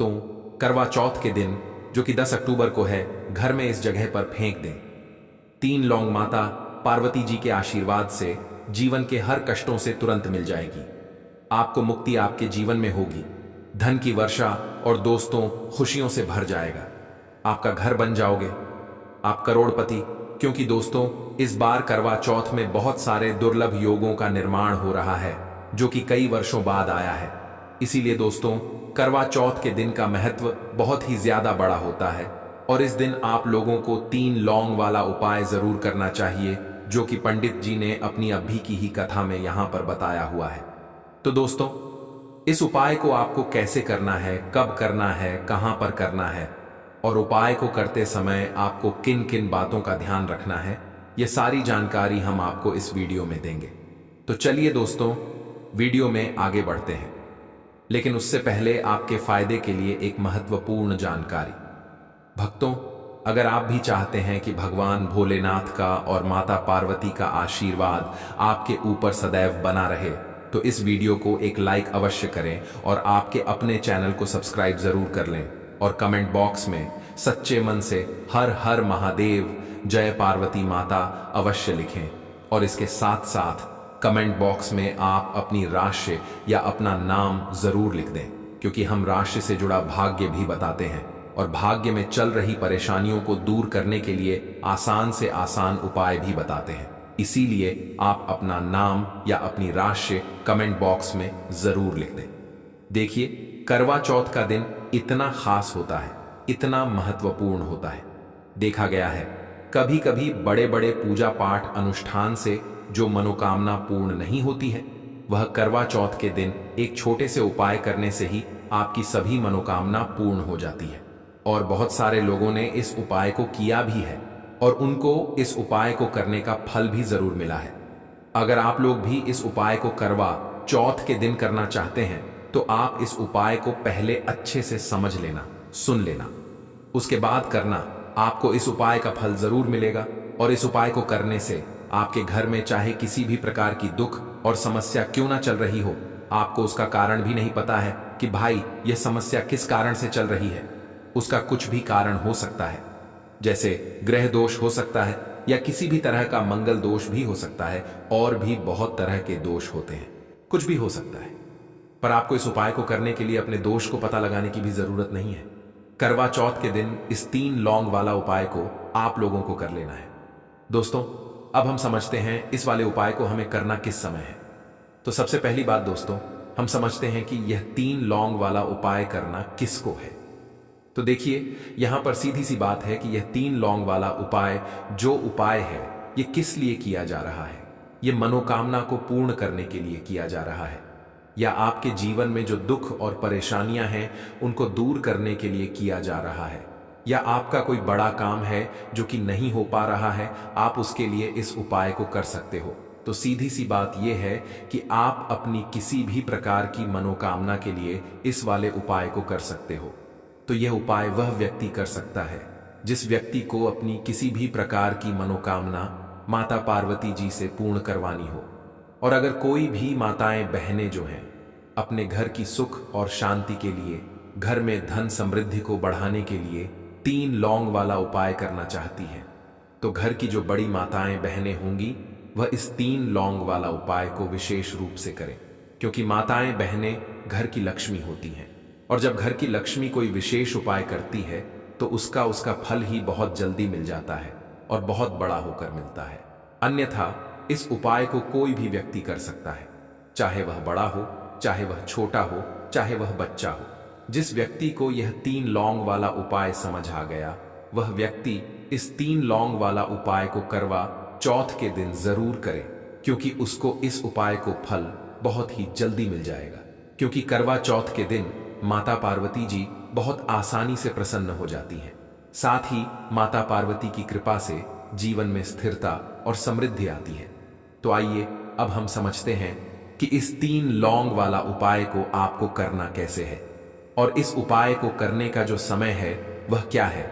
भक्तों, करवा चौथ के दिन जो कि 10 अक्टूबर को है, घर में इस जगह पर फेंक दें। 3 लौंग माता पार्वती जी के आशीर्वाद से जीवन के हर कष्टों से तुरंत मिल जाएगी। आपको मुक्ति आपके जीवन में होगी, धन की वर्षा और दोस्तों खुशियों से भर जाएगा। आपका घर बन जाओगे, आप करोड़पति। क्योंकि दोस्तों, इस बार करवा चौथ में बहुत सारे दुर्लभ योगों का निर्माण हो रहा है जो कि कई वर्षों बाद आया है। इसीलिए दोस्तों, करवा चौथ के दिन का महत्व बहुत ही ज्यादा बड़ा होता है और इस दिन आप लोगों को 3 लौंग वाला उपाय जरूर करना चाहिए जो कि पंडित जी ने अपनी अभी की ही कथा में यहां पर बताया हुआ है। तो दोस्तों, इस उपाय को आपको कैसे करना है, कब करना है, कहां पर करना है और उपाय को करते समय आपको किन किन बातों का ध्यान रखना है, यह सारी जानकारी हम आपको इस वीडियो में देंगे। तो चलिए दोस्तों, वीडियो में आगे बढ़ते हैं। लेकिन उससे पहले आपके फायदे के लिए एक महत्वपूर्ण जानकारी। भक्तों, अगर आप भी चाहते हैं कि भगवान भोलेनाथ का और माता पार्वती का आशीर्वाद आपके ऊपर सदैव बना रहे, तो इस वीडियो को एक लाइक अवश्य करें और आपके अपने चैनल को सब्सक्राइब जरूर कर लें और कमेंट बॉक्स में सच्चे मन से हर हर महादेव, जय पार्वती माता अवश्य लिखें। और इसके साथ साथ कमेंट बॉक्स में आप अपनी राशि या अपना नाम जरूर लिख दें, क्योंकि हम राशि से जुड़ा भाग्य भी बताते हैं और भाग्य में चल रही परेशानियों को दूर करने के लिए आसान से आसान उपाय भी बताते हैं। इसीलिए आप अपना नाम या अपनी राशि कमेंट बॉक्स में जरूर लिख दें। देखिए, करवा चौथ का दिन इतना खास होता है, इतना महत्वपूर्ण होता है। देखा गया है कभी कभी बड़े बड़े पूजा पाठ अनुष्ठान से जो मनोकामना पूर्ण नहीं होती है, वह करवा चौथ के दिन एक छोटे से उपाय करने से ही आपकी सभी मनोकामना पूर्ण हो जाती है। और बहुत सारे लोगों ने इस उपाय को किया भी है और उनको इस उपाय को करने का फल भी जरूर मिला है। अगर आप लोग भी इस उपाय को करवा चौथ के दिन करना चाहते हैं, तो आप इस उपाय को पहले अच्छे से समझ लेना, सुन लेना, उसके बाद करना। आपको इस उपाय का फल जरूर मिलेगा और इस उपाय को करने से आपके घर में चाहे किसी भी प्रकार की दुख और समस्या क्यों ना चल रही हो, आपको उसका कारण भी नहीं पता है कि भाई यह समस्या किस कारण से चल रही है, उसका कुछ भी कारण हो सकता है। जैसे ग्रह दोष हो सकता है या किसी भी तरह का मंगल दोष भी हो सकता है और भी बहुत तरह के दोष होते हैं, कुछ भी हो सकता है। पर आपको इस उपाय को करने के लिए अपने दोष को पता लगाने की भी जरूरत नहीं है। करवा चौथ के दिन इस 3 लौंग वाला उपाय को आप लोगों को कर लेना है। दोस्तों, अब हम समझते हैं इस वाले उपाय को हमें करना किस समय है। तो सबसे पहली बात दोस्तों, हम समझते हैं कि यह 3 लौंग वाला उपाय करना किसको है। तो देखिए, यहां पर सीधी सी बात है कि यह 3 लौंग वाला उपाय जो उपाय है, यह किस लिए किया जा रहा है। यह मनोकामना को पूर्ण करने के लिए किया जा रहा है, या आपके जीवन में जो दुख और परेशानियां हैं उनको दूर करने के लिए किया जा रहा है, या आपका कोई बड़ा काम है जो कि नहीं हो पा रहा है, आप उसके लिए इस उपाय को कर सकते हो। तो सीधी सी बात यह है कि आप अपनी किसी भी प्रकार की मनोकामना के लिए इस वाले उपाय को कर सकते हो। तो यह उपाय वह व्यक्ति कर सकता है जिस व्यक्ति को अपनी किसी भी प्रकार की मनोकामना माता पार्वती जी से पूर्ण करवानी हो। और अगर कोई भी माताएं बहनें जो हैं अपने घर की सुख और शांति के लिए, घर में धन समृद्धि को बढ़ाने के लिए 3 लौंग वाला उपाय करना चाहती हैं, तो घर की जो बड़ी माताएं बहनें होंगी वह इस 3 लौंग वाला उपाय को विशेष रूप से करें, क्योंकि माताएं बहनें घर की लक्ष्मी होती हैं और जब घर की लक्ष्मी कोई विशेष उपाय करती है तो उसका फल ही बहुत जल्दी मिल जाता है और बहुत बड़ा होकर मिलता है। अन्यथा इस उपाय को कोई भी व्यक्ति कर सकता है, चाहे वह बड़ा हो, चाहे वह छोटा हो, चाहे वह बच्चा हो। जिस व्यक्ति को यह 3 लौंग वाला उपाय समझ आ गया, वह व्यक्ति इस 3 लौंग वाला उपाय को करवा चौथ के दिन जरूर करे, क्योंकि उसको इस उपाय को फल बहुत ही जल्दी मिल जाएगा। क्योंकि करवा चौथ के दिन माता पार्वती जी बहुत आसानी से प्रसन्न हो जाती हैं। साथ ही माता पार्वती की कृपा से जीवन में स्थिरता और समृद्धि आती है। तो आइए अब हम समझते हैं कि इस 3 लौंग वाला उपाय को आपको करना कैसे है और इस उपाय को करने का जो समय है वह क्या है।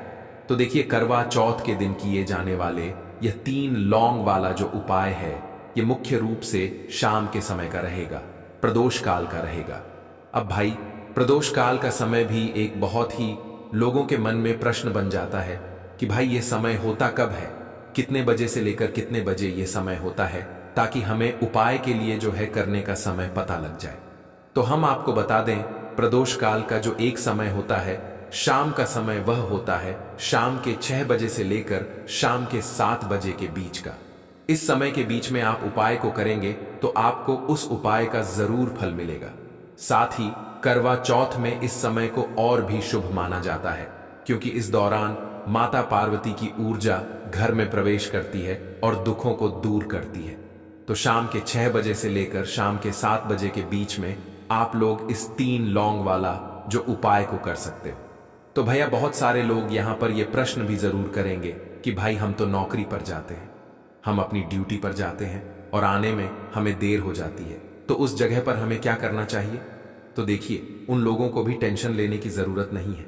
तो देखिए, करवा चौथ के दिन किए जाने वाले यह 3 लौंग वाला जो उपाय है, यह मुख्य रूप से शाम के समय का रहेगा, प्रदोष काल का रहेगा। अब भाई, प्रदोष काल का समय भी एक बहुत ही लोगों के मन में प्रश्न बन जाता है कि भाई ये समय होता कब है, कितने बजे से लेकर कितने बजे ये समय होता है, ताकि हमें उपाय के लिए जो है करने का समय पता लग जाए। तो हम आपको बता दें, प्रदोष काल का जो एक समय होता है, शाम का समय, वह होता है शाम के 6 बजे से लेकर शाम के 7 बजे के बीच का। इस समय के बीच में आप उपाय को करेंगे तो आपको उस उपाय का जरूर फल मिलेगा। साथ ही करवा चौथ में इस समय को और भी शुभ माना जाता है, क्योंकि इस दौरान माता पार्वती की ऊर्जा घर में प्रवेश करती है और दुखों को दूर करती है। तो शाम के 6 बजे से लेकर शाम के 7 बजे के बीच में आप लोग इस 3 लौंग वाला जो उपाय को कर सकते हो। तो भैया बहुत सारे लोग यहाँ पर ये प्रश्न भी जरूर करेंगे कि भाई हम तो नौकरी पर जाते हैं, हम अपनी ड्यूटी पर जाते हैं और आने में हमें देर हो जाती है, तो उस जगह पर हमें क्या करना चाहिए। तो देखिए, उन लोगों को भी टेंशन लेने की जरूरत नहीं है।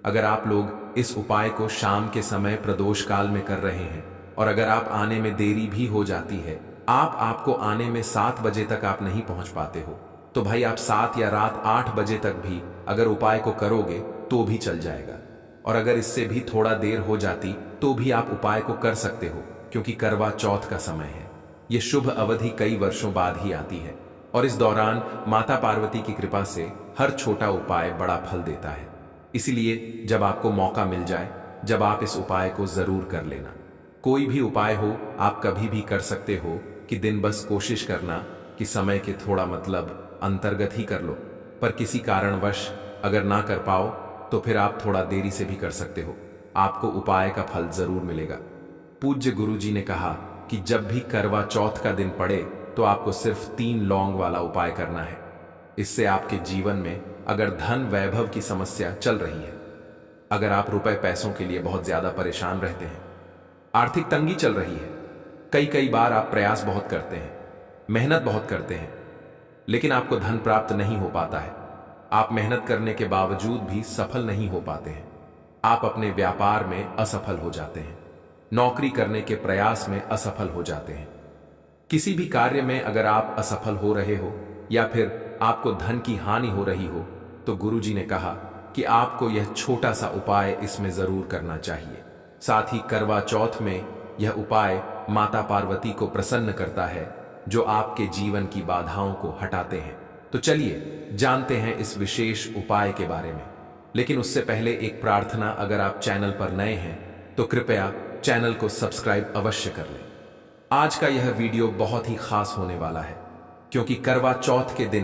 अगर आप लोग इस उपाय को शाम के समय प्रदोष काल में कर रहे हैं और अगर आप आने में देरी भी हो जाती है, आपको आने में 7 बजे तक आप नहीं पहुंच पाते हो, तो भाई आप 7 या रात 8 बजे तक भी अगर उपाय को करोगे तो भी चल जाएगा। और अगर इससे भी थोड़ा देर हो जाती तो भी आप उपाय को कर सकते हो, क्योंकि करवा चौथ का समय है। यह शुभ अवधि कई वर्षों बाद ही आती है और इस दौरान माता पार्वती की कृपा से हर छोटा उपाय बड़ा फल देता है। इसलिए जब आपको मौका मिल जाए, जब आप इस उपाय को जरूर कर लेना। कोई भी उपाय हो, आप कभी भी कर सकते हो कि दिन बस कोशिश करना कि समय के थोड़ा मतलब अंतर्गत ही कर लो, पर किसी कारणवश अगर ना कर पाओ तो फिर आप थोड़ा देरी से भी कर सकते हो, आपको उपाय का फल जरूर मिलेगा। पूज्य गुरुजी ने कहा कि जब भी करवा चौथ का दिन पड़े तो आपको सिर्फ 3 लौंग वाला उपाय करना है। इससे आपके जीवन में अगर धन वैभव की समस्या चल रही है, अगर आप रुपए पैसों के लिए बहुत ज्यादा परेशान रहते हैं, आर्थिक तंगी चल रही है, कई बार आप प्रयास बहुत करते हैं, मेहनत बहुत करते हैं, लेकिन आपको धन प्राप्त नहीं हो पाता है, आप मेहनत करने के बावजूद भी सफल नहीं हो पाते हैं, आप अपने व्यापार में असफल हो जाते हैं, नौकरी करने के प्रयास में असफल हो जाते हैं, किसी भी कार्य में अगर आप असफल हो रहे हो या फिर आपको धन की हानि हो रही हो, तो गुरुजी ने कहा कि आपको यह छोटा सा उपाय इसमें जरूर करना चाहिए। साथ ही करवा चौथ में यह उपाय माता पार्वती को प्रसन्न करता है, जो आपके जीवन की बाधाओं को हटाते हैं। तो चलिए जानते हैं इस विशेष उपाय के बारे में, लेकिन उससे पहले एक प्रार्थना, अगर आप चैनल पर नए हैं तो कृपया चैनल को सब्सक्राइब अवश्य कर लें। आज का यह वीडियो बहुत ही खास होने वाला है, क्योंकि करवा चौथ के दिन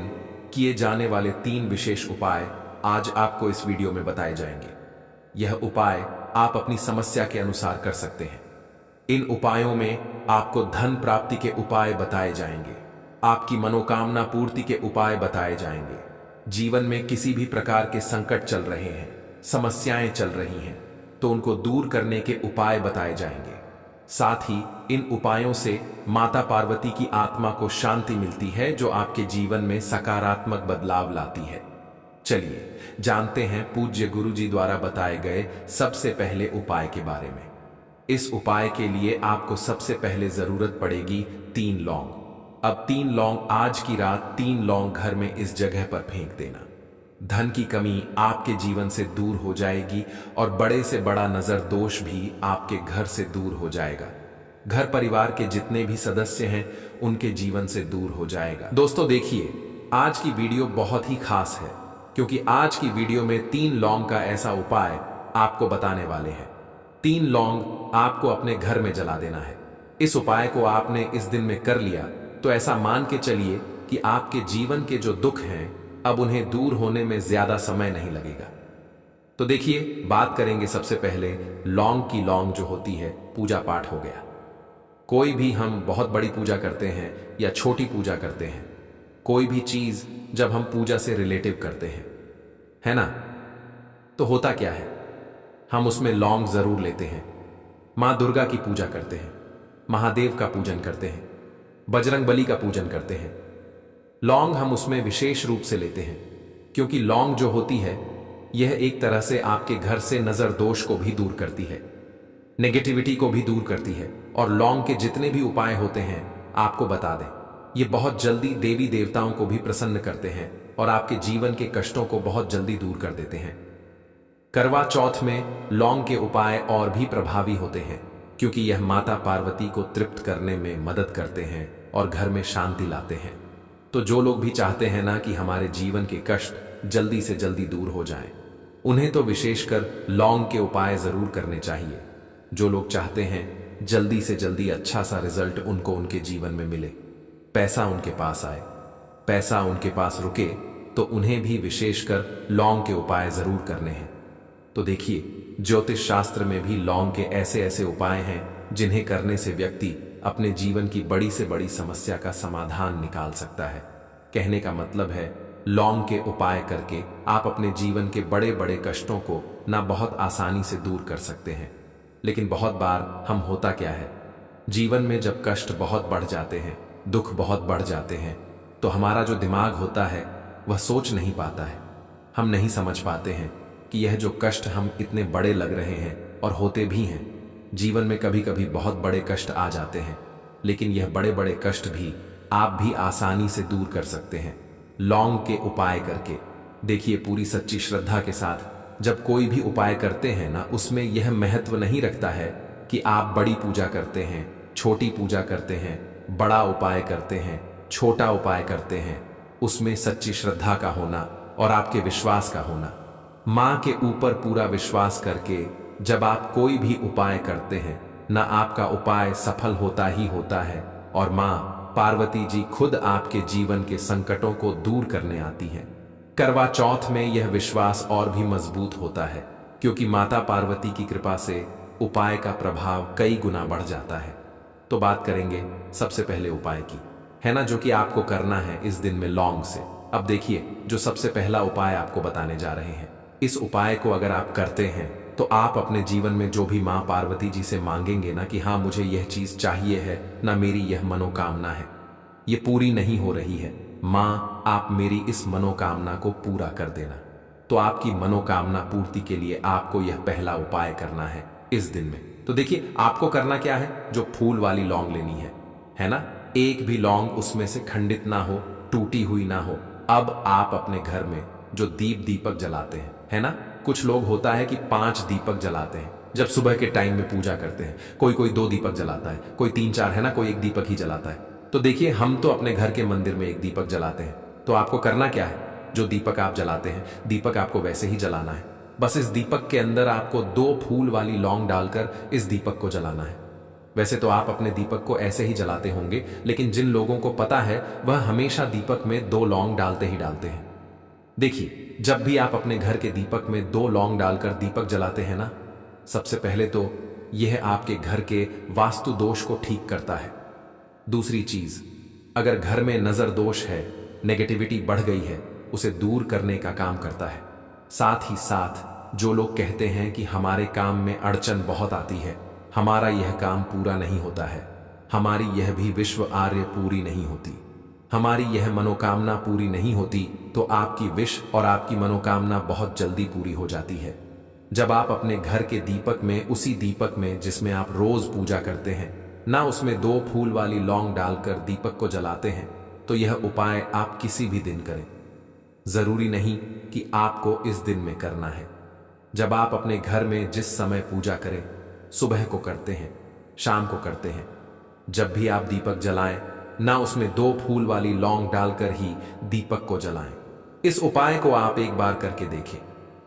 किए जाने वाले 3 विशेष उपाय आज आपको इस वीडियो में बताए जाएंगे। यह उपाय आप अपनी समस्या के अनुसार कर सकते हैं। इन उपायों में आपको धन प्राप्ति के उपाय बताए जाएंगे, आपकी मनोकामना पूर्ति के उपाय बताए जाएंगे, जीवन में किसी भी प्रकार के संकट चल रहे हैं, समस्याएं चल रही हैं, तो उनको दूर करने के उपाय बताए जाएंगे। साथ ही इन उपायों से माता पार्वती की आत्मा को शांति मिलती है, जो आपके जीवन में सकारात्मक बदलाव लाती है। चलिए जानते हैं पूज्य गुरुजी द्वारा बताए गए सबसे पहले उपाय के बारे में। इस उपाय के लिए आपको सबसे पहले जरूरत पड़ेगी 3 लौंग। अब 3 लौंग आज की रात 3 लौंग घर में इस जगह पर फेंक देना। धन की कमी आपके जीवन से दूर हो जाएगी और बड़े से बड़ा नजर दोष भी आपके घर से दूर हो जाएगा। घर परिवार के जितने भी सदस्य हैं उनके जीवन से दूर हो जाएगा। दोस्तों देखिए, आज की वीडियो बहुत ही खास है, क्योंकि आज की वीडियो में 3 लौंग का ऐसा उपाय आपको बताने वाले हैं। 3 लौंग आपको अपने घर में जला देना है। इस उपाय को आपने इस दिन में कर लिया तो ऐसा मान के चलिए कि आपके जीवन के जो दुख हैं अब उन्हें दूर होने में ज्यादा समय नहीं लगेगा। तो देखिए, बात करेंगे सबसे पहले लौंग की। लौंग जो होती है, पूजा पाठ हो गया। कोई भी हम बहुत बड़ी पूजा करते हैं या छोटी पूजा करते हैं, कोई भी चीज जब हम पूजा से रिलेटिव करते हैं, है ना, तो होता क्या है, हम उसमें लौंग जरूर लेते हैं। मां दुर्गा की पूजा करते हैं, महादेव का पूजन करते हैं, बजरंगबली का पूजन करते हैं। लौंग हम उसमें विशेष रूप से लेते हैं, क्योंकि लौंग जो होती है यह एक तरह से आपके घर से नजर दोष को भी दूर करती है, नेगेटिविटी को भी दूर करती है। और लौंग के जितने भी उपाय होते हैं आपको बता दें, ये बहुत जल्दी देवी देवताओं को भी प्रसन्न करते हैं और आपके जीवन के कष्टों को बहुत जल्दी दूर कर देते हैं। करवा चौथ में लौंग के उपाय और भी प्रभावी होते हैं, क्योंकि यह माता पार्वती को तृप्त करने में मदद करते हैं और घर में शांति लाते हैं। तो जो लोग भी चाहते हैं ना कि हमारे जीवन के कष्ट जल्दी से जल्दी दूर हो जाएं, उन्हें तो विशेषकर लौंग के उपाय जरूर करने चाहिए। जो लोग चाहते हैं जल्दी से जल्दी अच्छा सा रिजल्ट उनको उनके जीवन में मिले, पैसा उनके पास आए, पैसा उनके पास रुके, तो उन्हें भी विशेषकर लौंग के उपाय जरूर करने हैं। तो देखिए, ज्योतिष शास्त्र में भी लौंग के ऐसे ऐसे उपाय हैं जिन्हें करने से व्यक्ति अपने जीवन की बड़ी से बड़ी समस्या का समाधान निकाल सकता है। कहने का मतलब है, लौंग के उपाय करके आप अपने जीवन के बड़े बड़े कष्टों को ना बहुत आसानी से दूर कर सकते हैं। लेकिन बहुत बार हम होता क्या है, जीवन में जब कष्ट बहुत बढ़ जाते हैं, दुख बहुत बढ़ जाते हैं, तो हमारा जो दिमाग होता है वह सोच नहीं पाता है। हम नहीं समझ पाते हैं कि यह जो कष्ट हम इतने बड़े लग रहे हैं और होते भी हैं। जीवन में कभी कभी बहुत बड़े कष्ट आ जाते हैं, लेकिन यह बड़े बड़े कष्ट भी आप भी आसानी से दूर कर सकते हैं लौंग के उपाय करके। देखिए, पूरी सच्ची श्रद्धा के साथ जब कोई भी उपाय करते हैं ना, उसमें यह महत्व नहीं रखता है कि आप बड़ी पूजा करते हैं, छोटी पूजा करते हैं, बड़ा उपाय करते हैं, छोटा उपाय करते हैं। उसमें सच्ची श्रद्धा का होना और आपके विश्वास का होना। मां के ऊपर पूरा विश्वास करके जब आप कोई भी उपाय करते हैं ना, आपका उपाय सफल होता ही होता है और मां पार्वती जी खुद आपके जीवन के संकटों को दूर करने आती हैं। करवा चौथ में यह विश्वास और भी मजबूत होता है, क्योंकि माता पार्वती की कृपा से उपाय का प्रभाव कई गुना बढ़ जाता है। तो बात करेंगे सबसे पहले उपाय की, है ना, जो कि आपको करना है इस दिन में लौंग से। अब देखिए, जो सबसे पहला उपाय आपको बताने जा रहे हैं, इस उपाय को अगर आप करते हैं तो आप अपने जीवन में जो भी मां पार्वती जी से मांगेंगे ना कि हाँ मुझे यह चीज चाहिए है ना, मेरी यह मनोकामना है, ये पूरी नहीं हो रही है, मां आप मेरी इस मनोकामना को पूरा कर देना। तो आपकी मनोकामना पूर्ति के लिए आपको यह पहला उपाय करना है इस दिन में। तो देखिए, आपको करना क्या है, जो फूल वाली लौंग लेनी है ना, एक भी लौंग उसमें से खंडित ना हो, टूटी हुई ना हो। अब आप अपने घर में जो दीपक जलाते हैं, है ना, कुछ लोग होता है कि 5 दीपक जलाते हैं जब सुबह के टाइम में पूजा करते हैं। कोई 2 दीपक जलाता है, कोई 3-4, है ना, कोई 1 दीपक ही जलाता है। तो देखिए, हम तो अपने घर के मंदिर में 1 दीपक जलाते हैं। तो आपको करना क्या है, जो दीपक आप जलाते हैं, दीपक आपको वैसे ही जलाना है। बस इस दीपक के अंदर आपको 2 फूल वाली लौंग डालकर इस दीपक को जलाना है। वैसे तो आप अपने दीपक को ऐसे ही जलाते होंगे, लेकिन जिन लोगों को पता है वह हमेशा दीपक में 2 लौंग डालते ही डालते हैं। देखिए, जब भी आप अपने घर के दीपक में 2 लौंग डालकर दीपक जलाते हैं ना, सबसे पहले तो यह आपके घर के वास्तु दोष को ठीक करता है। दूसरी चीज, अगर घर में नजर दोष है, नेगेटिविटी बढ़ गई है, उसे दूर करने का काम करता है। साथ ही साथ जो लोग कहते हैं कि हमारे काम में अड़चन बहुत आती है, हमारा यह काम पूरा नहीं होता है, हमारी यह भी विश्व आर्य पूरी नहीं होती, हमारी यह मनोकामना पूरी नहीं होती, तो आपकी विश और आपकी मनोकामना बहुत जल्दी पूरी हो जाती है। जब आप अपने घर के दीपक में, उसी दीपक में जिसमें आप रोज पूजा करते हैं ना, उसमें 2 फूल वाली लौंग डालकर दीपक को जलाते हैं, तो यह उपाय आप किसी भी दिन करें। जरूरी नहीं कि आपको इस दिन में करना है। जब आप अपने घर में जिस समय पूजा करें, सुबह को करते हैं, शाम को करते हैं, जब भी आप दीपक जलाएं ना, उसमें 2 फूल वाली लौंग डालकर ही दीपक को जलाएं। इस उपाय को आप एक बार करके देखें,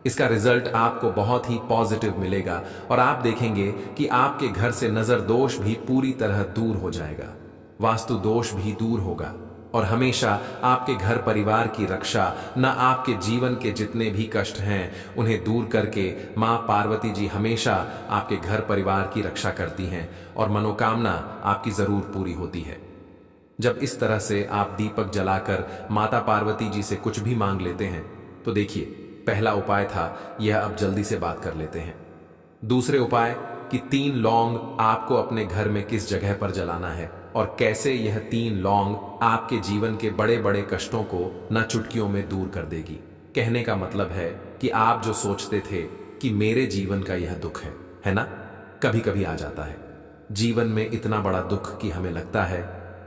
इसका रिजल्ट आपको बहुत ही पॉजिटिव मिलेगा और आप देखेंगे कि आपके घर से नजर दोष भी पूरी तरह दूर हो जाएगा, वास्तु दोष भी दूर होगा और हमेशा आपके घर परिवार की रक्षा, न आपके जीवन के जितने भी कष्ट हैं उन्हें दूर करके मां पार्वती जी हमेशा आपके घर परिवार की रक्षा करती हैं और मनोकामना आपकी जरूर पूरी होती है। जब इस तरह से आप दीपक जलाकर माता पार्वती जी से कुछ भी मांग लेते हैं, तो देखिए, पहला उपाय था यह, अब जल्दी से बात कर लेते हैं। दूसरे उपाय कि 3 लौंग आपको अपने घर में किस जगह पर जलाना है और कैसे यह 3 लौंग आपके जीवन के बड़े बड़े कष्टों को न चुटकियों में दूर कर देगी। कहने का मतलब है कि आप जो सोचते थे कि मेरे जीवन का यह दुख है ना, कभी कभी आ जाता है जीवन में इतना बड़ा दुख कि हमें लगता है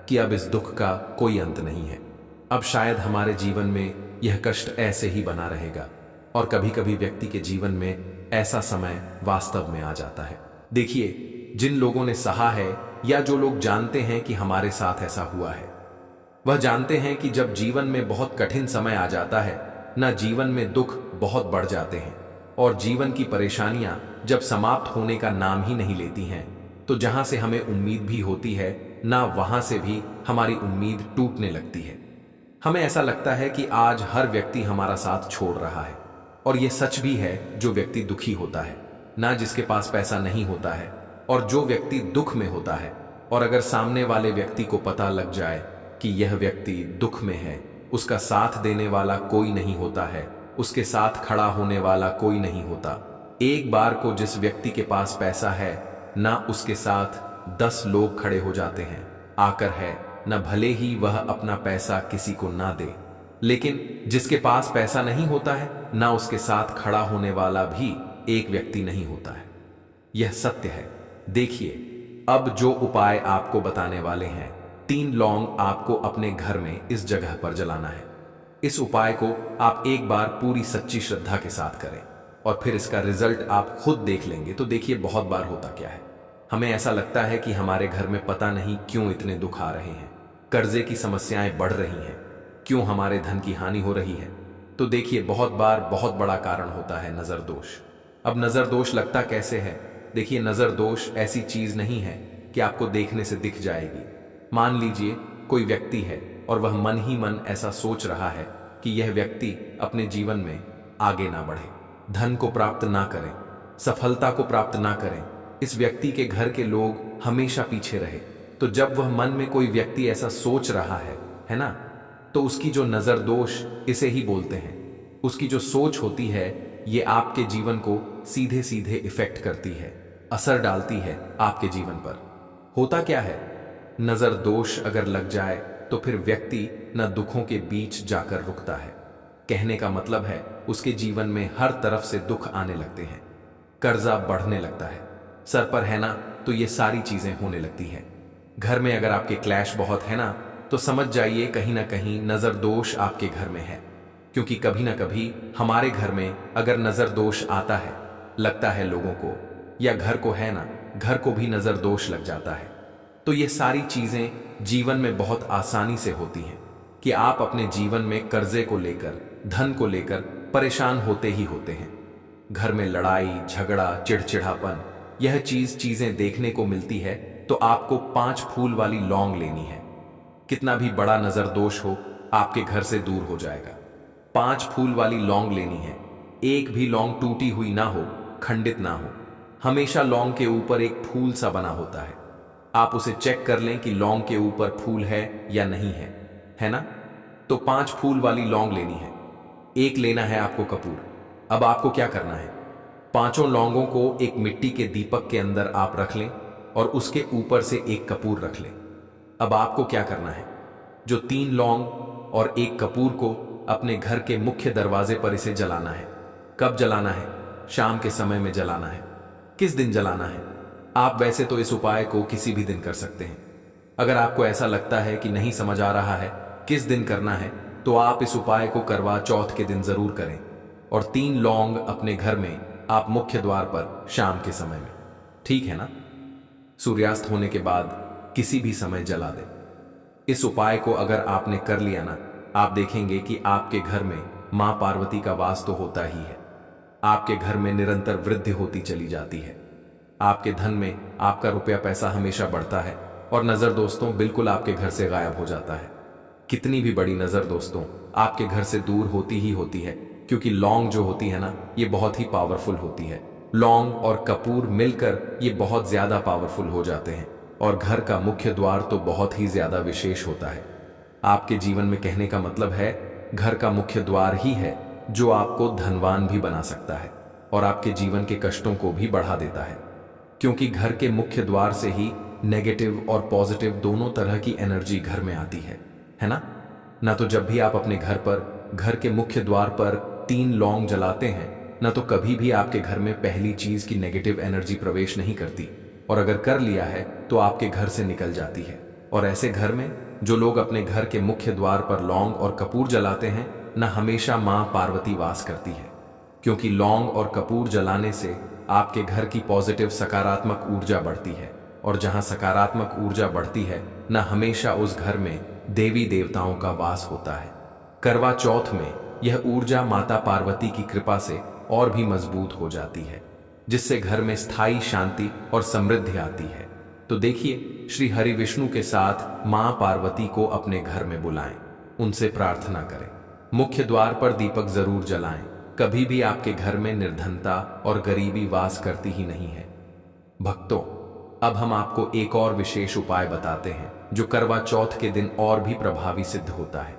कि अब इस दुख का कोई अंत नहीं है। अब शायद हमारे जीवन में यह कष्ट ऐसे ही बना रहेगा और कभी कभी व्यक्ति के जीवन में ऐसा समय वास्तव में आ जाता है। देखिए, जिन लोगों ने सहा है या जो लोग जानते हैं कि हमारे साथ ऐसा हुआ है, वह जानते हैं कि जब जीवन में बहुत कठिन समय आ जाता है ना, जीवन में दुख बहुत बढ़ जाते हैं और जीवन की परेशानियां जब समाप्त होने का नाम ही नहीं लेती हैं, तो जहां से हमें उम्मीद भी होती है ना, वहां से भी हमारी उम्मीद टूटने लगती है। हमें ऐसा लगता है कि आज हर व्यक्ति हमारा साथ छोड़ रहा है, और यह सच भी है। जो व्यक्ति दुखी होता है ना, जिसके पास पैसा नहीं होता है, और जो व्यक्ति दुख में होता है, और अगर सामने वाले व्यक्ति को पता लग जाए कि यह व्यक्ति दुख में है, उसका साथ देने वाला कोई नहीं होता है, उसके साथ खड़ा होने वाला कोई नहीं होता। एक बार को जिस व्यक्ति के पास पैसा है ना, उसके साथ 10 लोग खड़े हो जाते हैं आकर है न, भले ही वह अपना पैसा किसी को ना दे। लेकिन जिसके पास पैसा नहीं होता है ना, उसके साथ खड़ा होने वाला भी एक व्यक्ति नहीं होता है। यह सत्य है। देखिए, अब जो उपाय आपको बताने वाले हैं, 3 लौंग आपको अपने घर में इस जगह पर जलाना है। इस उपाय को आप एक बार पूरी सच्ची श्रद्धा के साथ करें और फिर इसका रिजल्ट आप खुद देख लेंगे। तो देखिए, बहुत बार होता क्या है, हमें ऐसा लगता है कि हमारे घर में पता नहीं क्यों इतने दुख आ रहे हैं, कर्जे की समस्याएं बढ़ रही हैं, क्यों हमारे धन की हानि हो रही है। तो देखिए, बहुत बार बहुत बड़ा कारण होता है नजर दोष। अब नजर दोष लगता कैसे है? देखिए, नजर दोष ऐसी चीज नहीं है कि आपको देखने से दिख जाएगी। मान लीजिए कोई व्यक्ति है और वह मन ही मन ऐसा सोच रहा है कि यह व्यक्ति अपने जीवन में आगे ना बढ़े, धन को प्राप्त ना करें, सफलता को प्राप्त ना करें, इस व्यक्ति के घर के लोग हमेशा पीछे रहे। तो जब वह मन में कोई व्यक्ति ऐसा सोच रहा है ना, तो उसकी जो नजर दोष इसे ही बोलते हैं, उसकी जो सोच होती है, ये आपके जीवन को सीधे सीधे इफेक्ट करती है, असर डालती है आपके जीवन पर। होता क्या है, नजर दोष अगर लग जाए तो फिर व्यक्ति न दुखों के बीच जाकर रुकता है। कहने का मतलब है, उसके जीवन में हर तरफ से दुख आने लगते हैं, कर्जा बढ़ने लगता है, सर पर है ना, तो ये सारी चीजें होने लगती हैं। घर में अगर आपके क्लैश बहुत है ना, तो समझ जाइए कहीं ना कहीं नजर दोष आपके घर में है। क्योंकि कभी ना कभी हमारे घर में अगर नजर दोष आता है, लगता है लोगों को या घर को है ना, घर को भी नजर दोष लग जाता है। तो ये सारी चीजें जीवन में बहुत आसानी से होती हैं कि आप अपने जीवन में कर्जे को लेकर, धन को लेकर परेशान होते ही होते हैं। घर में लड़ाई झगड़ा, चिड़चिड़ापन, यह चीजें देखने को मिलती है। तो आपको 5 फूल वाली लौंग लेनी है। कितना भी बड़ा नजर दोष हो, आपके घर से दूर हो जाएगा। 5 फूल वाली लौंग लेनी है। एक भी लौंग टूटी हुई ना हो, खंडित ना हो, हमेशा लौंग के ऊपर एक फूल सा बना होता है। आप उसे चेक कर लें कि लौंग के ऊपर फूल है या नहीं है ना? तो 5 फूल वाली लौंग लेनी है। एक लेना है आपको कपूर। अब आपको क्या करना है, 5 लौंगों को एक मिट्टी के दीपक के अंदर आप रख लें और उसके ऊपर से एक कपूर रख लें। अब आपको क्या करना है, जो 3 लौंग और एक कपूर को अपने घर के मुख्य दरवाजे पर इसे जलाना है। कब जलाना है? शाम के समय में जलाना है। किस दिन जलाना है? आप वैसे तो इस उपाय को किसी भी दिन कर सकते हैं। अगर आपको ऐसा लगता है कि नहीं समझ आ रहा है किस दिन करना है, तो आप इस उपाय को करवा चौथ के दिन जरूर करें। और 3 लौंग अपने घर में आप मुख्य द्वार पर शाम के समय में, ठीक है ना, सूर्यास्त होने के बाद किसी भी समय जला दें। इस उपाय को अगर आपने कर लिया ना, आप देखेंगे कि आपके घर में मां पार्वती का वास तो होता ही है। आपके घर में निरंतर वृद्धि होती चली जाती है। आपके धन में आपका रुपया पैसा हमेशा बढ़ता है और नजर दोस्तों बिल्कुल आपके घर से गायब हो जाता है। कितनी भी बड़ी नजर दोस्तों आपके घर से दूर होती ही होती है, क्योंकि लौंग जो होती है ना, ये बहुत ही पावरफुल होती है। लौंग और कपूर मिलकर ये बहुत ज्यादा पावरफुल हो जाते हैं और घर का मुख्य द्वार तो बहुत ही ज्यादा विशेष होता है। आपके जीवन में कहने का मतलब है, घर का मुख्य द्वार ही है जो आपको धनवान भी बना सकता है और आपके जीवन के कष्टों को भी बढ़ा देता है। क्योंकि घर के मुख्य द्वार से ही नेगेटिव और पॉजिटिव दोनों तरह की एनर्जी घर में आती है ना? ना तो जब भी आप अपने घर पर, घर के मुख्य द्वार पर 3 लौंग जलाते हैं, ना तो कभी भी आपके घर में पहली चीज की नेगेटिव एनर्जी प्रवेश नहीं करती, और अगर कर लिया है तो आपके घर से निकल जाती है। और ऐसे घर में जो लोग अपने घर के मुख्य द्वार पर लौंग और कपूर जलाते हैं न हमेशा मां पार्वती वास करती है, क्योंकि लौंग और कपूर जलाने से आपके घर की पॉजिटिव सकारात्मक ऊर्जा बढ़ती है, और जहां सकारात्मक ऊर्जा बढ़ती है न हमेशा उस घर में देवी देवताओं का वास होता है। करवा चौथ में यह ऊर्जा माता पार्वती की कृपा से और भी मजबूत हो जाती है, जिससे घर में स्थायी शांति और समृद्धि आती है। तो देखिए, श्री हरि विष्णु के साथ मां पार्वती को अपने घर में बुलाएं, उनसे प्रार्थना करें, मुख्य द्वार पर दीपक जरूर जलाएं। कभी भी आपके घर में निर्धनता और गरीबी वास करती ही नहीं है। भक्तों, अब हम आपको एक और विशेष उपाय बताते हैं जो करवा चौथ के दिन और भी प्रभावी सिद्ध होता है।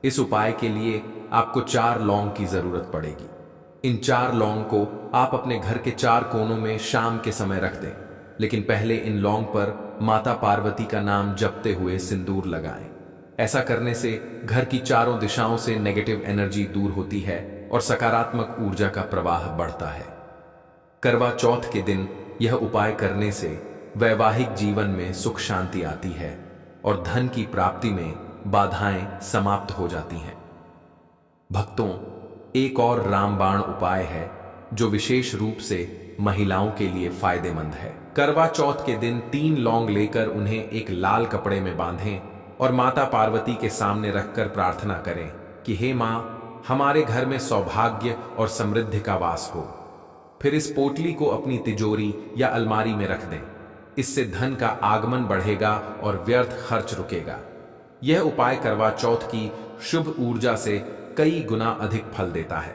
इस उपाय के लिए आपको 4 लौंग की जरूरत पड़ेगी। इन 4 लौंग को आप अपने घर के 4 कोनों में शाम के समय रख दें, लेकिन पहले इन लौंग पर माता पार्वती का नाम जपते हुए सिंदूर लगाएं। ऐसा करने से घर की चारों दिशाओं से नेगेटिव एनर्जी दूर होती है और सकारात्मक ऊर्जा का प्रवाह बढ़ता है। करवा चौथ के दिन यह उपाय करने से वैवाहिक जीवन में सुख शांति आती है और धन की प्राप्ति में बाधाएं समाप्त हो जाती हैं। भक्तों, एक और रामबाण उपाय है जो विशेष रूप से महिलाओं के लिए फायदेमंद है। करवा चौथ के दिन 3 लौंग लेकर उन्हें एक लाल कपड़े में बांधें और माता पार्वती के सामने रखकर प्रार्थना करें कि हे मां, हमारे घर में सौभाग्य और समृद्धि का वास हो। फिर इस पोटली को अपनी तिजोरी या अलमारी में रख दें। इससे धन का आगमन बढ़ेगा और व्यर्थ खर्च रुकेगा। यह उपाय करवा चौथ की शुभ ऊर्जा से कई गुना अधिक फल देता है।